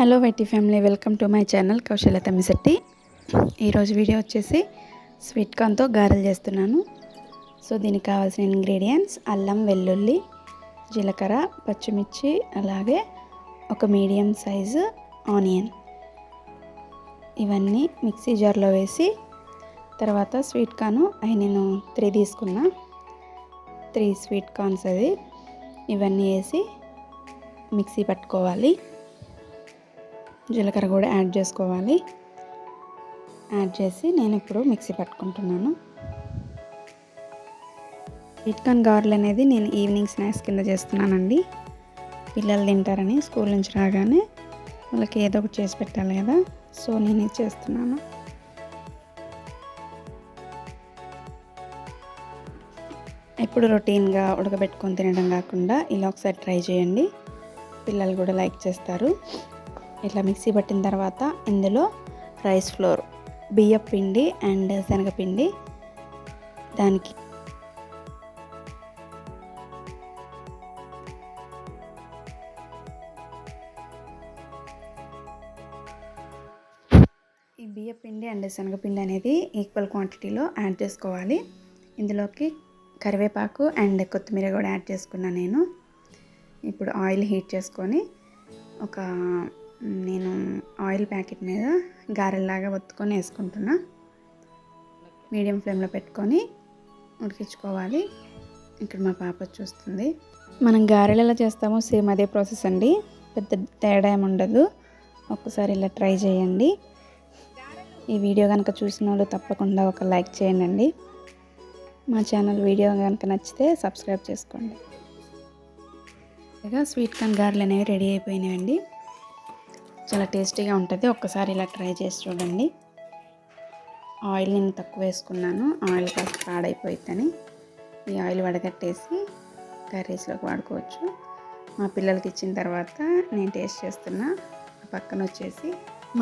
Hello YT family, welcome to my channel Kausalya Tammisetti. ఈరోజు video వచ్చేసి sweet కార్న్తో గారెలు చేస్తున్నాను. సో దీనికి కావాల్సిన ఇంగ్రీడియంట్స్ అల్లం, వెల్లుల్లి, జీలకర్ర, పచ్చిమిర్చి, అలాగే ఒక మీడియం సైజు ఆనియన్. ఇవన్నీ మిక్సీ జార్లో వేసి తర్వాత స్వీట్ కార్న్ నేను 3 తీసుకున్నా. 3 స్వీట్ కార్న్స్ ఇవన్నీ వేసి మిక్సీ పట్టుకోవాలి. జీలకర్ర కూడా యాడ్ చేసుకోవాలి. యాడ్ చేసి నేను ఇప్పుడు మిక్సీ పట్టుకుంటున్నాను. స్వీట్ కార్న్ గారెలు అనేది నేను ఈవినింగ్ స్నాక్స్ కింద చేస్తున్నానండి. పిల్లలు తింటారని స్కూల్ నుంచి రాగానే వాళ్ళకి ఏదో ఒకటి చేసి పెట్టాలి కదా, సో నేను ఇది చేస్తున్నాను. ఇప్పుడు రొటీన్గా ఉడకబెట్టుకొని తినడం కాకుండా ఇలా ఒకసారి ట్రై చేయండి. పిల్లలు కూడా లైక్ చేస్తారు. ఇట్లా మిక్సీ పట్టిన తర్వాత ఇందులో రైస్ ఫ్లోర్, బియ్యం పిండి అండ్ శనగపిండి, దానికి ఈ బియ్యం పిండి అండ్ శనగపిండి అనేది ఈక్వల్ క్వాంటిటీలో యాడ్ చేసుకోవాలి. ఇందులోకి కరివేపాకు అండ్ కొత్తిమీర కూడా యాడ్ చేసుకున్నాను నేను. ఇప్పుడు ఆయిల్ హీట్ చేసుకొని నేను ఆయిల్ ప్యాకెట్ మీద గారెల్లాగా ఒత్తుకొని వేసుకుంటున్నా. మీడియం ఫ్లేమ్లో పెట్టుకొని ఉడికించుకోవాలి. ఇక్కడ మా పాప చూస్తుంది. మనం గారెలు ఎలా చేస్తామో సేమ్ అదే ప్రాసెస్ అండి, పెద్ద తేడా ఏమి ఉండదు. ఒక్కసారి ఇలా ట్రై చేయండి. ఈ వీడియో కనుక చూసిన వాళ్ళు తప్పకుండా ఒక లైక్ చేయండి. మా ఛానల్ వీడియో కనుక నచ్చితే సబ్స్క్రైబ్ చేసుకోండి. ఇక స్వీట్ కార్న్ గారెలు అనేవి రెడీ అయిపోయినాయండి. చాలా టేస్టీగా ఉంటుంది. ఒక్కసారి ఇలా ట్రై చేసి చూడండి. ఆయిల్ నేను తక్కువ వేసుకున్నాను, ఆయిల్ కాస్త పాడైపోయిద్దని. ఈ ఆయిల్ వడగట్టేసి కర్రీస్లోకి వాడుకోవచ్చు. మా పిల్లలకి ఇచ్చిన తర్వాత నేను టేస్ట్ చేస్తున్నా. పక్కన వచ్చేసి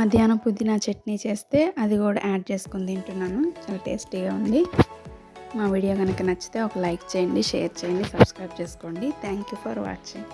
మధ్యాహ్నం పుదీనా చట్నీ చేస్తే అది కూడా యాడ్ చేసుకొని తింటున్నాను. చాలా టేస్టీగా ఉంది. మా వీడియో కనుక నచ్చితే ఒక లైక్ చేయండి, షేర్ చేయండి, సబ్స్క్రైబ్ చేసుకోండి. Thank you for watching.